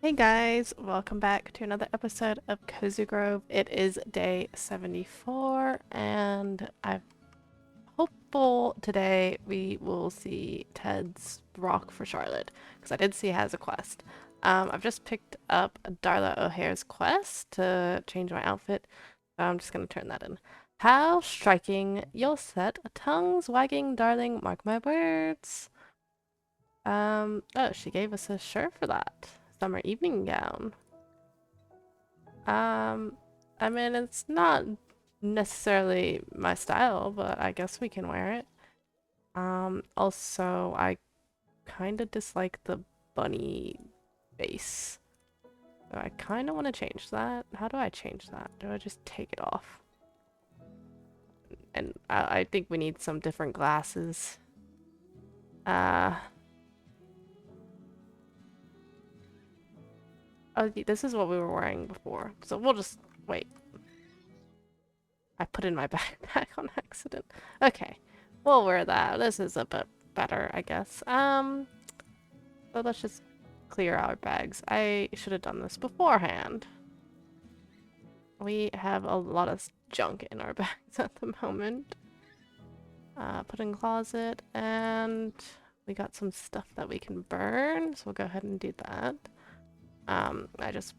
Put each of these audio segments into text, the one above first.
Hey guys, welcome back to another episode of Cozy Grove. It is day 74, and I'm hopeful today we will see Ted's rock for Charlotte, because I did see he has a quest. I've just picked up Darla O'Hare's quest to change my outfit, so I'm just going to turn that in. How striking, you'll set a tongues wagging darling, mark my words. Oh, she gave us a shirt for that. Summer evening gown. Um, I mean, it's not necessarily my style, but I guess we can wear it. Also, I kind of dislike the bunny face. So I kind of want to change that. How do I change that? Do I just take it off? And I think we need some different glasses. Uh, oh, this is what we were wearing before. So we'll just wait. I put in my backpack on accident. Okay, we'll wear that. This is a bit better, I guess. So let's just clear our bags. I should have done this beforehand. We have a lot of junk in our bags at the moment. Put in closet, and we got some stuff that we can burn, so we'll go ahead and do that. I just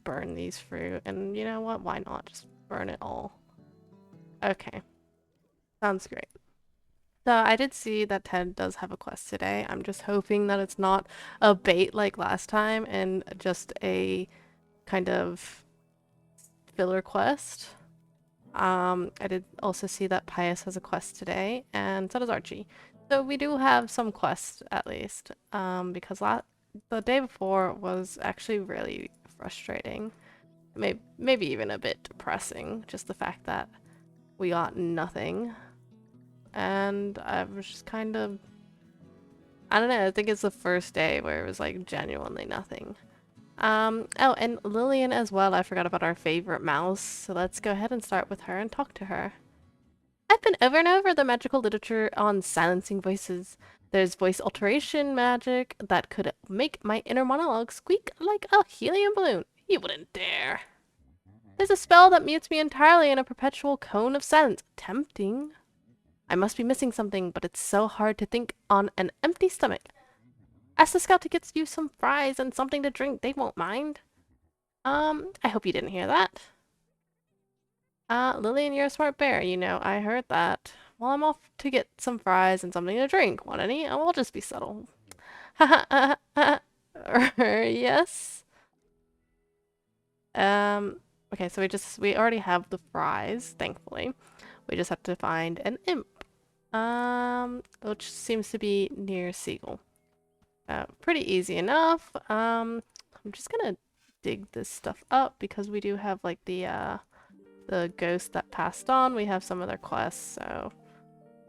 burn these through, and you know what? Why not just burn it all? Okay, sounds great. So I did see that Ted does have a quest today. I'm just hoping that it's not a bait like last time and just a kind of filler quest. I did also see that Pius has a quest today, and so does Archie. So we do have some quests at least, because the day before was actually really frustrating. Maybe even a bit depressing, just the fact that we got nothing. And I was just kind of, I don't know, I think it's the first day where it was like genuinely nothing. Oh, and Lillian as well. I forgot about our favorite mouse, so let's go ahead and start with her and talk to her. I've been over and over the magical literature on silencing voices. There's voice alteration magic that could make my inner monologue squeak like a helium balloon. You wouldn't dare. There's a spell that mutes me entirely in a perpetual cone of silence. Tempting. I must be missing something, but it's so hard to think on an empty stomach. Ask the scout to get you some fries and something to drink. They won't mind. I hope you didn't hear that. Lillian, you're a smart bear. You know, I heard that. Well, I'm off to get some fries and something to drink. Want any? Oh, we'll just be subtle. Yes. Okay, so we already have the fries, thankfully. We just have to find an imp. Which seems to be near Seagull. Pretty easy enough. I'm just gonna dig this stuff up because we do have like the ghost that passed on. We have some other quests, so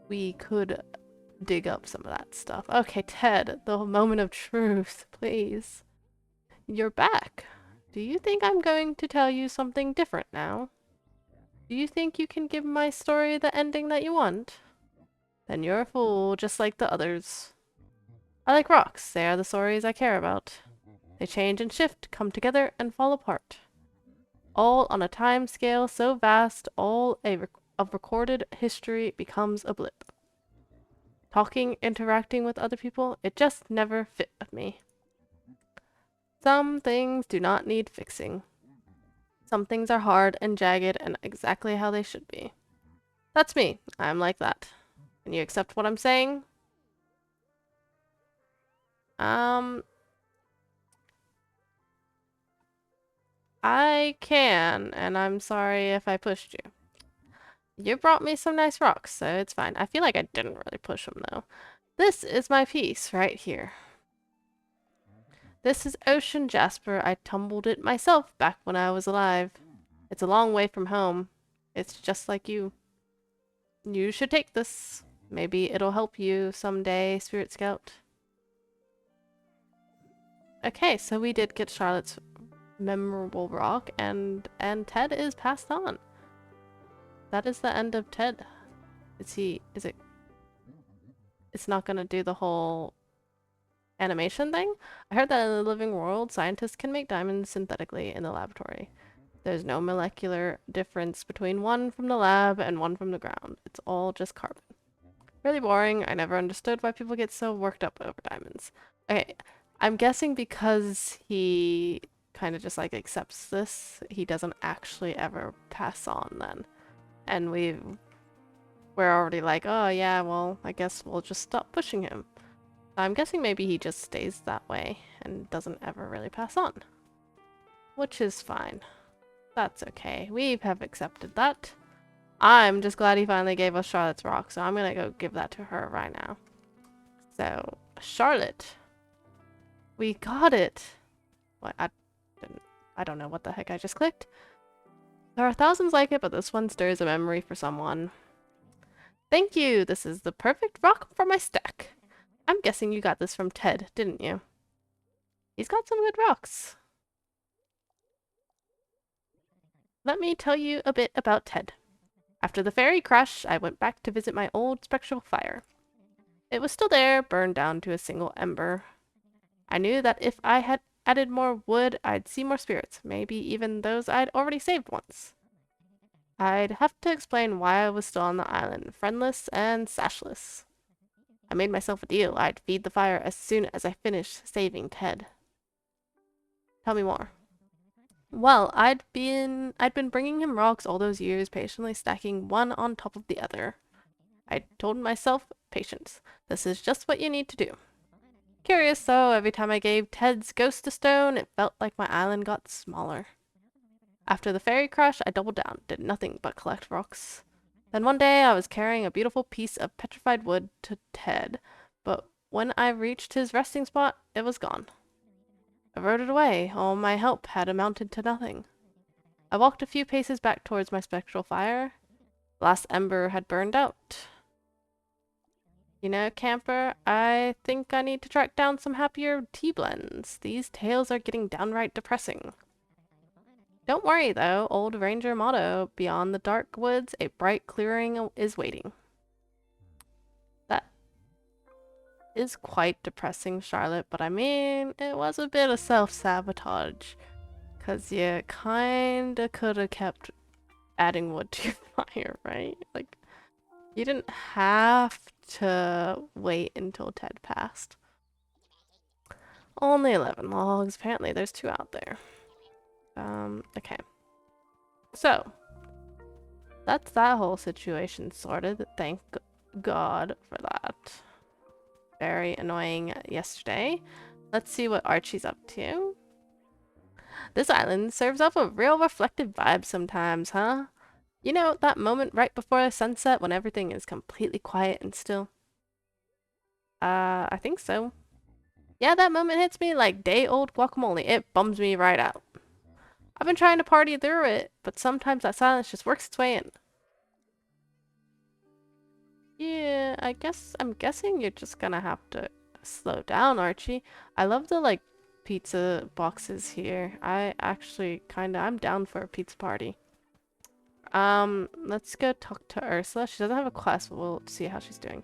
we could dig up some of that stuff. Okay, Ted, the moment of truth, please. You're back. Do you think I'm going to tell you something different now? Do you think you can give my story the ending that you want? Then you're a fool, just like the others. I like rocks. They are the stories I care about. They change and shift, come together, and fall apart. All on a time scale so vast, of recorded history becomes a blip. Talking, interacting with other people, it just never fit with me. Some things do not need fixing. Some things are hard and jagged and exactly how they should be. That's me. I'm like that. Can you accept what I'm saying? Um, I can, and I'm sorry if I pushed you. You brought me some nice rocks, so it's fine. I feel like I didn't really push them, though. This is my piece right here. This is ocean jasper. I tumbled it myself back when I was alive. It's a long way from home. It's just like you. You should take this. Maybe it'll help you someday, Spirit Scout. Okay, so we did get Charlotte's memorable rock, and Ted is passed on. That is the end of Ted. Is it? It's not gonna do the whole animation thing? I heard that in the living world, scientists can make diamonds synthetically in the laboratory. There's no molecular difference between one from the lab and one from the ground. It's all just carbon. Really boring. I never understood why people get so worked up over diamonds. Okay, I'm guessing because he kind of just like accepts this, he doesn't actually ever pass on then. And we're already like, oh yeah, well, I guess we'll just stop pushing him. I'm guessing maybe he just stays that way and doesn't ever really pass on. Which is fine. That's okay. We have accepted that. I'm just glad he finally gave us Charlotte's rock, so I'm gonna go give that to her right now. So, Charlotte. We got it! What? I don't know what the heck I just clicked. There are thousands like it, but this one stirs a memory for someone. Thank you! This is the perfect rock for my stack. I'm guessing you got this from Ted, didn't you? He's got some good rocks. Let me tell you a bit about Ted. After the ferry crash, I went back to visit my old spectral fire. It was still there, burned down to a single ember. I knew that if I had added more wood, I'd see more spirits, maybe even those I'd already saved once. I'd have to explain why I was still on the island, friendless and sashless. I made myself a deal. I'd feed the fire as soon as I finished saving Ted. Tell me more. Well, I'd been bringing him rocks all those years, patiently stacking one on top of the other. I told myself, patience. This is just what you need to do. Curious though, every time I gave Ted's ghost a stone, it felt like my island got smaller. After the ferry crash, I doubled down, did nothing but collect rocks. Then one day, I was carrying a beautiful piece of petrified wood to Ted, but when I reached his resting spot, it was gone. I rode it away. All my help had amounted to nothing. I walked a few paces back towards my spectral fire. The last ember had burned out. You know, camper, I think I need to track down some happier tea blends. These tales are getting downright depressing. Don't worry, though. Old Ranger motto, beyond the dark woods, a bright clearing is waiting. That is quite depressing, Charlotte, but I mean, it was a bit of self-sabotage. Because you kinda could have kept adding wood to your fire, right? Like, you didn't have to wait until Ted passed. Only 11 logs. Apparently there's 2 out there. Okay. So, that's that whole situation sorted. Thank God for that. Very annoying yesterday. Let's see what Archie's up to. This island serves up a real reflective vibe sometimes, huh? You know, that moment right before sunset when everything is completely quiet and still? I think so. Yeah, that moment hits me like day-old guacamole. It bums me right out. I've been trying to party through it, but sometimes that silence just works its way in. Yeah, I'm guessing you're just gonna have to slow down, Archie. I love the, like, pizza boxes here. I'm down for a pizza party. Let's go talk to Ursula. She doesn't have a quest, but we'll see how she's doing.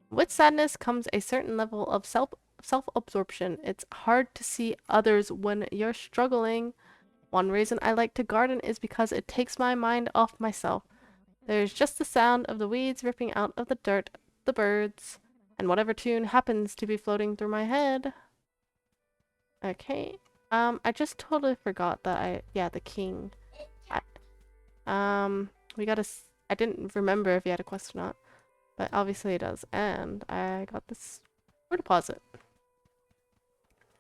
With sadness comes a certain level of self-absorption. It's hard to see others when you're struggling. One reason I like to garden is because it takes my mind off myself. There's just the sound of the weeds ripping out of the dirt, the birds, and whatever tune happens to be floating through my head. Okay. I just totally forgot that the king. I didn't remember if he had a quest or not, but obviously he does. And I got this for deposit.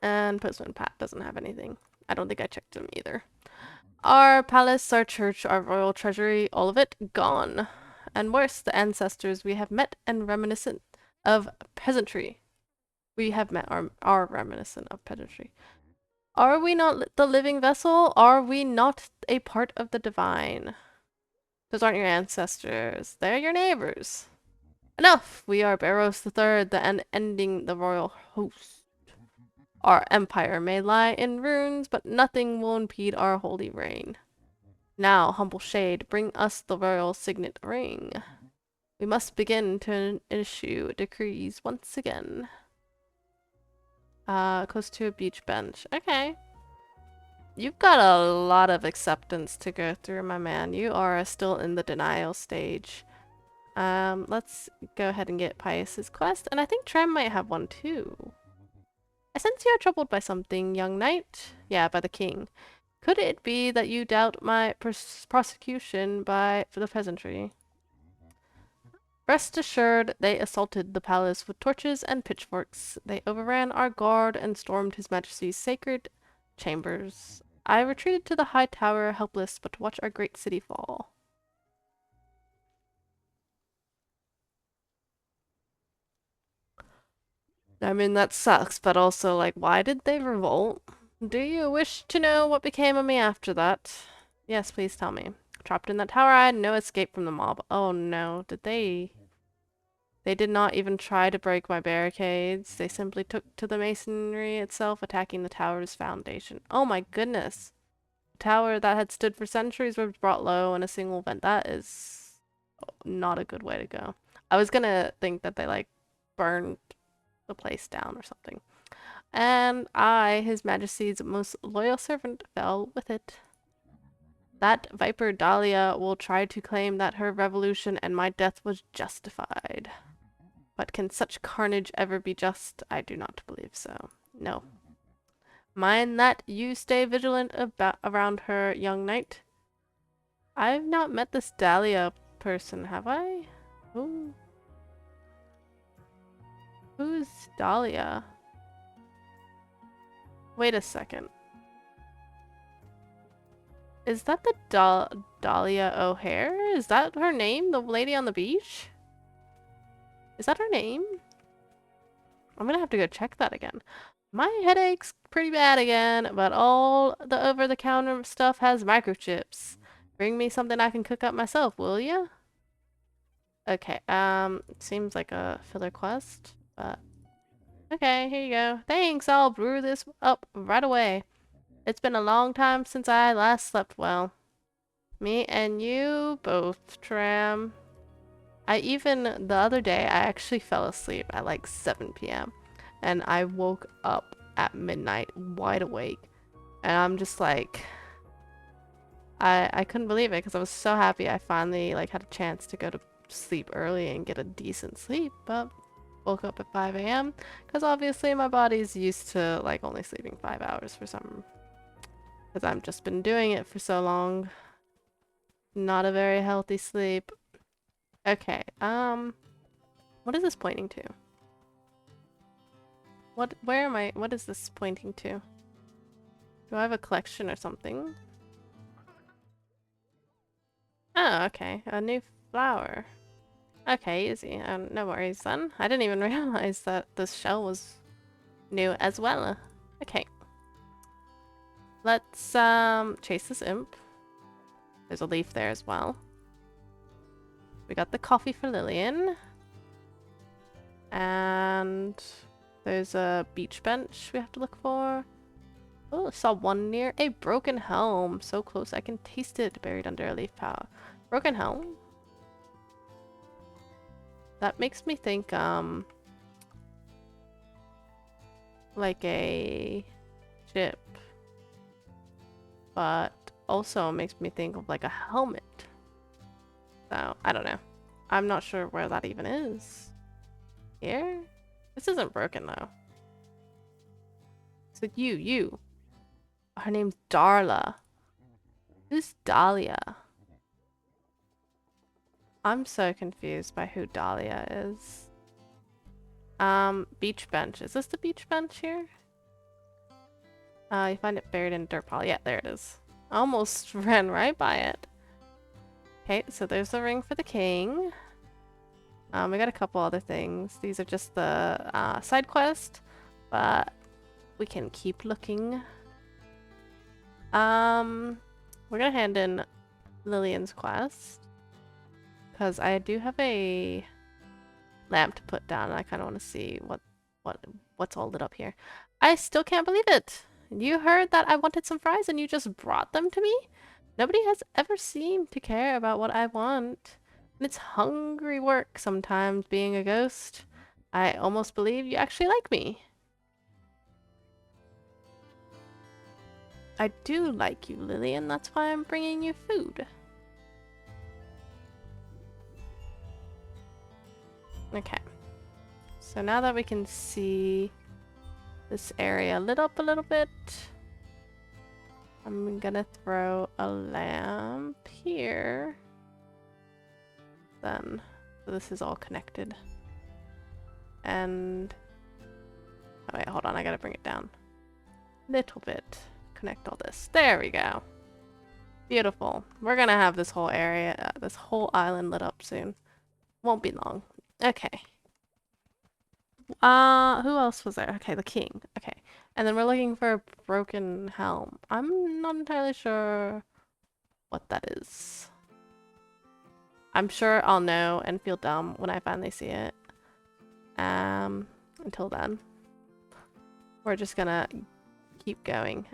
And Postman Pat doesn't have anything. I don't think I checked him either. Our palace, our church, our royal treasury, all of it gone. And worse, the ancestors we have met and reminiscent of peasantry. We have met are reminiscent of peasantry. Are we not the living vessel? Are we not a part of the divine? Those aren't your ancestors. They're your neighbors. Enough! We are Barros III, the ending the royal host. Our empire may lie in ruins, but nothing will impede our holy reign. Now, humble shade, bring us the royal signet ring. We must begin to issue decrees once again. Close to a beach bench. Okay. You've got a lot of acceptance to go through, my man. You are still in the denial stage. Let's go ahead and get Pius's quest, and I think Trem might have one too. I sense you are troubled by something, young knight. Yeah, by the king. Could it be that you doubt my prosecution for the peasantry? Rest assured, they assaulted the palace with torches and pitchforks. They overran our guard and stormed His Majesty's sacred chambers. I retreated to the high tower, helpless but to watch our great city fall. I mean, that sucks, but also, like, why did they revolt? Do you wish to know what became of me after that? Yes, please tell me. Trapped in that tower, I had no escape from the mob. Oh no, did they... They did not even try to break my barricades. They simply took to the masonry itself, attacking the tower's foundation. Oh my goodness. The tower that had stood for centuries was brought low in a single event. That is not a good way to go. I was gonna think that they, like, burned the place down or something. And I, His Majesty's most loyal servant, fell with it. That viper Dahlia will try to claim that her revolution and my death was justified. But can such carnage ever be just? I do not believe so. No. Mind that you stay vigilant around her, young knight. I've not met this Dahlia person, have I? Ooh. Who's Dahlia? Wait a second. Is that the Dahlia O'Hare? Is that her name? The lady on the beach? Is that her name? I'm gonna have to go check that again. My headache's pretty bad again, but all the over-the-counter stuff has microchips. Bring me something I can cook up myself, will ya? Okay, seems like a filler quest, but... Okay, here you go. Thanks, I'll brew this up right away. It's been a long time since I last slept well. Me and you both, Tram. The other day, I actually fell asleep at like 7 p.m. and I woke up at midnight wide awake. And I'm just like, I couldn't believe it because I was so happy I finally like had a chance to go to sleep early and get a decent sleep, but woke up at 5 a.m. because obviously my body's used to like only sleeping 5 hours for some, because I've just been doing it for so long. Not a very healthy sleep. Okay, what is this pointing to? What is this pointing to? Do I have a collection or something? Oh, okay, a new flower. Okay, easy. No worries then. I didn't even realize that this shell was new as well. Okay. Let's chase this imp. There's a leaf there as well. We got the coffee for Lillian. And there's a beach bench we have to look for. Oh, I saw one near a broken helm. So close I can taste it, buried under a leaf pile. Broken helm? That makes me think, like a ship. But also makes me think of like a helmet. So, I don't know. I'm not sure where that even is. Here? This isn't broken though. So you. Her name's Darla. Who's Dahlia? I'm so confused by who Dahlia is. Beach bench. Is this the beach bench here? You find it buried in a dirt pile. Yeah, there it is. Almost ran right by it. Okay, so there's the ring for the king. We got a couple other things. These are just the side quest, but we can keep looking. We're gonna hand in Lillian's quest because I do have a lamp to put down and I kind of want to see what's all lit up here. I still can't believe it. You heard that I wanted some fries and you just brought them to me? Nobody has ever seemed to care about what I want. And it's hungry work sometimes being a ghost. I almost believe you actually like me. I do like you, Lily, and that's why I'm bringing you food. Okay. So now that we can see this area lit up a little bit, I'm gonna throw a lamp here. Then, so this is all connected. And, oh wait, hold on, I gotta bring it down. Little bit. Connect all this. There we go. Beautiful. We're gonna have this whole area, this whole island lit up soon. Won't be long. Okay. Who else was there? Okay, the king. Okay. And then we're looking for a broken helm. I'm not entirely sure what that is. I'm sure I'll know and feel dumb when I finally see it. Until then, we're just gonna keep going.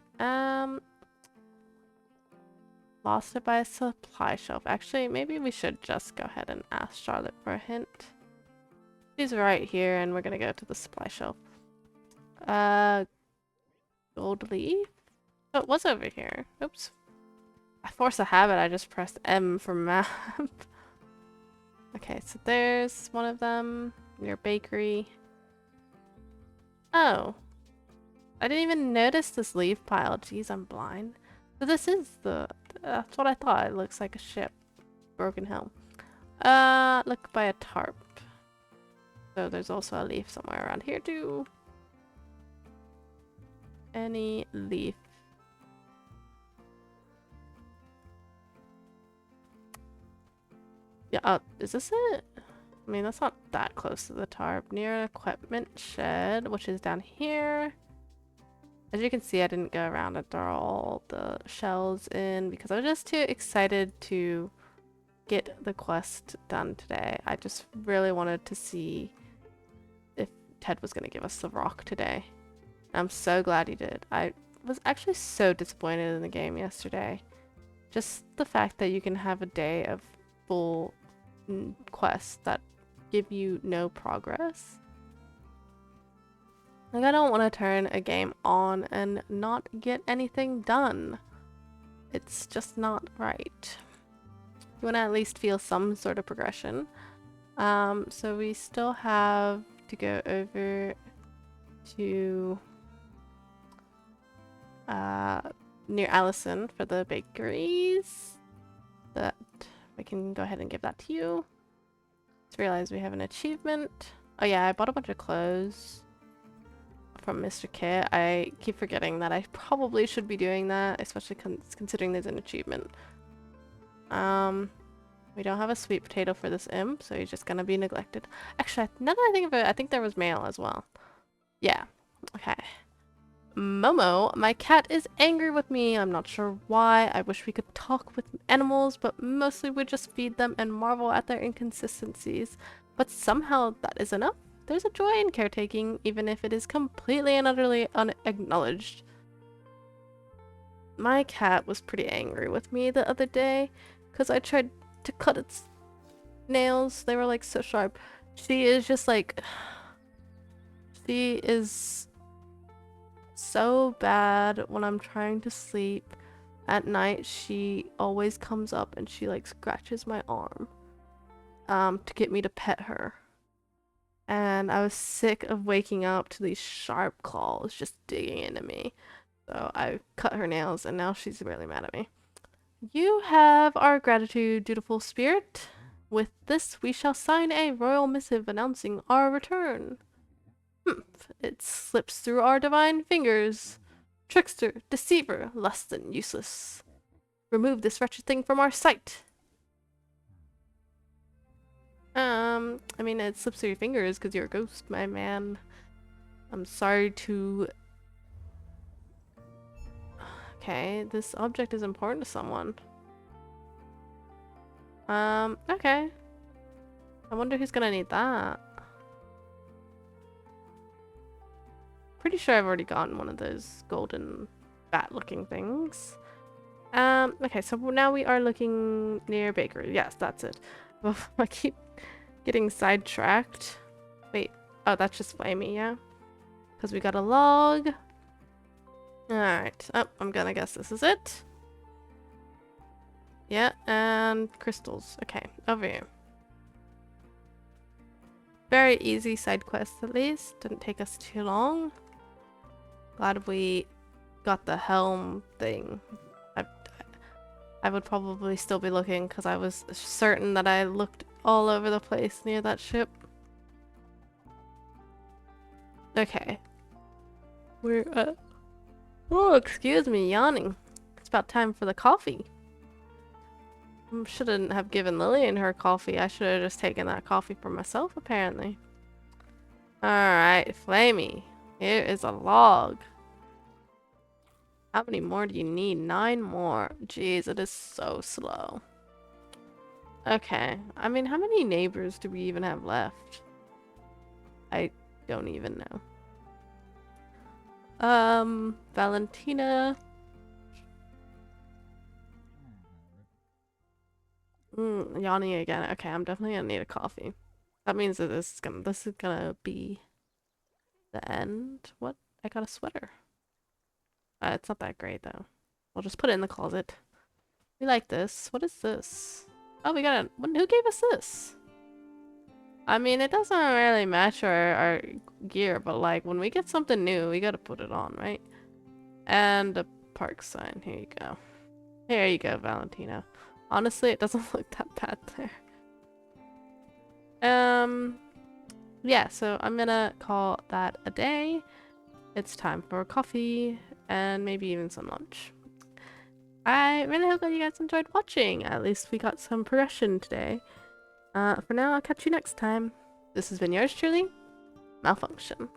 Lost it by a supply shelf. Actually, maybe we should just go ahead and ask Charlotte for a hint. She's right here, and we're gonna go to the supply shelf. Gold leaf? Oh, it was over here. Oops. I forced a habit. I just pressed M for map. Okay, so there's one of them. Near bakery. Oh. I didn't even notice this leaf pile. Jeez, I'm blind. So this is the... That's what I thought. It looks like a ship. Broken helm. Look by a tarp. So there's also a leaf somewhere around here too. Any leaf. Yeah, is this it? I mean, that's not that close to the tarp. Near an equipment shed, which is down here. As you can see, I didn't go around and throw all the shells in because I was just too excited to get the quest done today. I just really wanted to see if Ted was going to give us the rock today. I'm so glad he did. I was actually so disappointed in the game yesterday. Just the fact that you can have a day of full quests that give you no progress. Like, I don't want to turn a game on and not get anything done. It's just not right. You want to at least feel some sort of progression. So we still have to go over to near Allison for the bakeries. That we can go ahead and give that to you. Just realized we have an achievement. Oh yeah, I bought a bunch of clothes from Mr. Kit. I keep forgetting that I probably should be doing that, especially considering there's an achievement. We don't have a sweet potato for this imp, so he's just gonna be neglected. Actually, now that I think of it, I think there was mail as well. Yeah. Okay. Momo, my cat is angry with me. I'm not sure why. I wish we could talk with animals, but mostly we just feed them and marvel at their inconsistencies. But somehow that is enough. There's a joy in caretaking, even if it is completely and utterly unacknowledged. My cat was pretty angry with me the other day because I tried to cut its nails. They were like so sharp. She is just like... She is so bad when I'm trying to sleep. At night, she always comes up and she like scratches my arm to get me to pet her. And I was sick of waking up to these sharp claws just digging into me. So I cut her nails and now she's really mad at me. You have our gratitude, dutiful spirit. With this, we shall sign a royal missive announcing our return. It slips through our divine fingers. Trickster, deceiver, less than useless. Remove this wretched thing from our sight. I mean, it slips through your fingers because you're a ghost, my man. I'm sorry to... Okay, this object is important to someone. Okay. I wonder who's gonna need that. Pretty sure I've already gotten one of those golden bat-looking things. Okay, so now we are looking near bakery. Yes, that's it. Oh, I keep getting sidetracked. Wait, oh, that's just Flamey, yeah? Because we got a log. Alright. Oh, I'm gonna guess this is it. Yeah, and crystals. Okay, over here. Very easy side quest at least. Didn't take us too long. Glad we got the helm thing. I would probably still be looking because I was certain that I looked all over the place near that ship. Okay. We're oh, excuse me, yawning. It's about time for the coffee. Shouldn't have given Lillian her coffee. I should have just taken that coffee for myself, apparently. Alright, Flamey. Here is a log. How many more do you need? 9 more. Jeez, it is so slow. Okay. I mean, how many neighbors do we even have left? I don't even know. Valentina. Yawning again. Okay, I'm definitely gonna need a coffee. That means that this is gonna be the end. What? I got a sweater. It's not that great though. We'll just put it in the closet. We like this. What is this? Oh, we got a... Who gave us this? I mean, it doesn't really match our gear, but like when we get something new, we gotta put it on, right? And a park sign. Here you go. Here you go, Valentina. Honestly, it doesn't look that bad there. Yeah, so I'm gonna call that a day. It's time for coffee and maybe even some lunch. I really hope that you guys enjoyed watching. At least we got some progression today. For now, I'll catch you next time. This has been yours truly, Mellfunction.